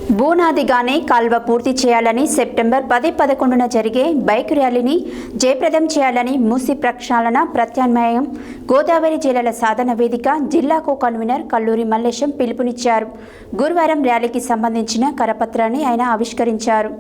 బూనాదిగానే కాల్వ పూర్తి చేయాలని సెప్టెంబర్ 10-11న జరిగే బైక్ ర్యాలీని జయప్రదం చేయాలని మూసీ ప్రక్షాళన ప్రత్యామ్నాయం గోదావరి జిల్లాల సాధన వేదిక జిల్లా కో కన్వీనర్ కల్లూరి మల్లేశం పిలుపునిచ్చారు. గురువారం ర్యాలీకి సంబంధించిన కరపత్రాన్ని ఆయన ఆవిష్కరించారు.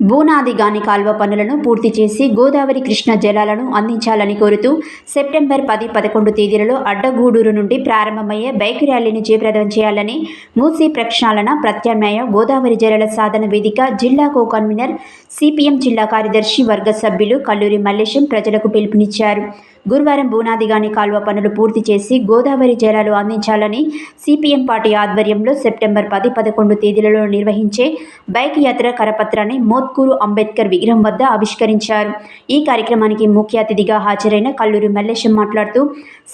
బూనాదిగాని కాల్వ పనులను పూర్తి చేసి గోదావరి కృష్ణ జలాలను అందించాలని కోరుతూ సెప్టెంబర్ 10-11 తేదీలలో అడ్డగూడూరు నుండి ప్రారంభమయ్యే బైక్ ర్యాలీని జయప్రదం చేయాలని మూసీ ప్రక్షాళన ప్రత్యామ్నాయ గోదావరి జలాల సాధన వేదిక జిల్లా కో కన్వీనర్ సిపిఎం జిల్లా కార్యదర్శి వర్గ సభ్యులు కల్లూరి మల్లేశం ప్రజలకు పిలుపునిచ్చారు. గురువారం బూనాదిగాని కాల్వ పనులు పూర్తి చేసి గోదావరి జలాలు అందించాలని సిపిఎం పార్టీ ఆధ్వర్యంలో సెప్టెంబర్ 10-11 తేదీలలో నిర్వహించే బైక్ యాత్ర కరపత్రాన్ని మోత్కూరు అంబేద్కర్ విగ్రహం వద్ద ఆవిష్కరించారు. ఈ కార్యక్రమానికి ముఖ్య అతిథిగా హాజరైన కల్లూరి మల్లేశం మాట్లాడుతూ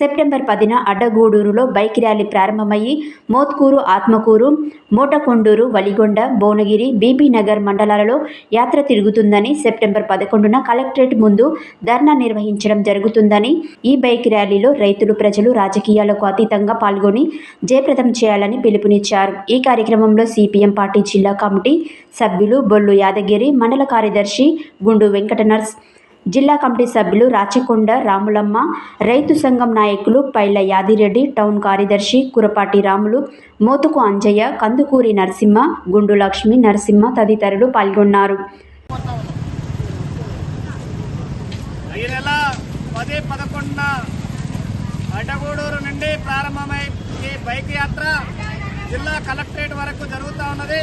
సెప్టెంబర్ 10న అడ్డగూడూరులో బైక్ ర్యాలీ ప్రారంభమయ్యి మోత్కూరు, ఆత్మకూరు, మోటకొండూరు, వలిగొండ, భువనగిరి, బీబీనగర్ మండలాలలో యాత్ర తిరుగుతుందని, సెప్టెంబర్ 11న కలెక్టరేట్ ముందు ధర్నా నిర్వహించడం జరుగుతుందని, ఈ బైక్ ర్యాలీలో రైతులు, ప్రజలు రాజకీయాలకు అతీతంగా పాల్గొని జయప్రదం చేయాలని పిలుపునిచ్చారు. ఈ కార్యక్రమంలో సిపిఎం పార్టీ జిల్లా కమిటీ సభ్యులు బొల్లు యాదగిరి, మండల కార్యదర్శి గుండు వెంకట నర్స్, జిల్లా కమిటీ సభ్యులు రాచకొండ రాములమ్మ, రైతు సంఘం నాయకులు పైల యాదిరెడ్డి, టౌన్ కార్యదర్శి కురపాటి రాములు, మోతుకు అంజయ్య, కందుకూరి నరసింహ, గుండు లక్ష్మి నరసింహ తదితరులు పాల్గొన్నారు. 10-11న అడ్డగూడూరు నుండి ప్రారంభమై ఈ బైక్ యాత్ర జిల్లా కలెక్టరేట్ వరకు జరుగుతూ ఉన్నది.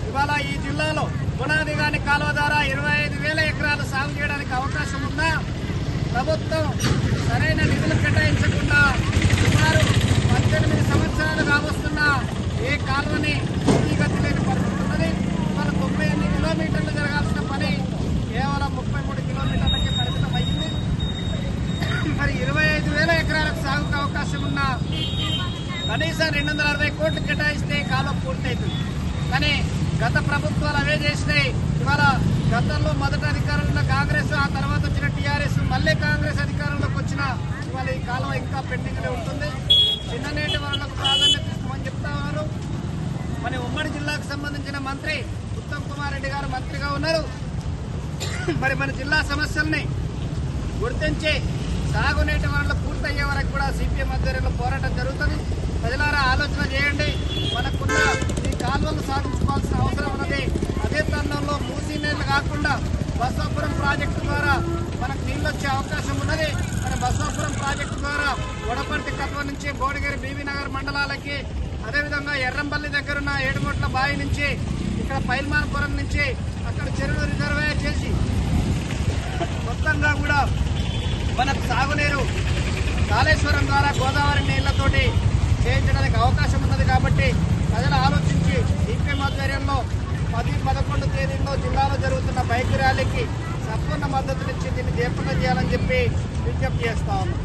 ఇవాళ ఈ జిల్లాలో బూనాదిగాని కాలువ ద్వారా 25,000 ఎకరాలు సాగు చేయడానికి అవకాశం ఉన్నా ప్రభుత్వం సరైన నిధులు కేటాయించకుండా సుమారు 18 సంవత్సరాలు కావస్తున్న ఏ కాలువని గతి లేని పరిస్థితి ఉన్నది. ఇవాళ 98 కిలోమీటర్లు జరగాల్సిన పని కేవలం 33 కిలోమీటర్లకే పరిమితం అయ్యింది. మరి 25,000 ఎకరాలకు సాగుకు అవకాశం ఉన్న కనీసం 260 కోట్లు కేటాయిస్తే కాలువ పూర్తవుతుంది. కానీ గత ప్రభుత్వాలు అవే చేసినాయి. ఇవాళ గతంలో మొదట అధికారంలో ఉన్న కాంగ్రెస్, ఆ తర్వాత వచ్చిన టీఆర్ఎస్, మళ్ళీ కాంగ్రెస్ అధికారంలోకి వచ్చిన ఇవాళ ఈ కాలువ ఇంకా పెండింగ్లో ఉంటుంది. చిన్ననేటి వాళ్ళకు ప్రాధాన్యత ఇస్తామని చెప్తా ఉన్నారు. మన ఉమ్మడి జిల్లాకు సంబంధించిన మంత్రి ఉత్తమ్ కుమార్ రెడ్డి గారు మంత్రిగా ఉన్నారు. మరి మన జిల్లా సమస్యల్ని గుర్తించి సాగునీటి వనరులు పూర్తయ్యే వరకు కూడా సిపిఎం ఆధ్వర్యంలో పోరాటం జరుగుతుంది. ప్రజలారా ఆలోచన చేయండి. మనకున్న ఈ కాలువలు సాధించుకోవాల్సిన అవసరం ఉన్నది. అదే తరుణంలో మూసీ నీళ్లు కాకుండా బసవాపురం ప్రాజెక్టు ద్వారా మనకు నీళ్ళు వచ్చే అవకాశం ఉన్నది. మన బసవాపురం ప్రాజెక్టు ద్వారా వడపర్తి కత్వ నుంచి భువనగిరి, బీబీనగర్ మండలాలకి, అదేవిధంగా ఎర్రంపల్లి దగ్గరున్న ఏడుమొట్ల బావి నుంచి ఇక్కడ పైల్మాన్పురం నుంచి అక్కడ చెరువులు రిజర్వాయర్ చేసి మొత్తంగా కూడా మనకు సాగునీరు కాళేశ్వరం ద్వారా గోదావరి నీళ్లతోటి చేయించడానికి అవకాశం ఉన్నది. కాబట్టి ప్రజలు ఆలోచించి సిపిఎం ఆధ్వర్యంలో 10-11 తేదీల్లో జిల్లాలో జరుగుతున్న బైక్ ర్యాలీకి సంపూర్ణ మద్దతునిచ్చి దీన్ని జయప్రదం చేయాలని చెప్పి విజ్ఞప్తి చేస్తా ఉన్నాం.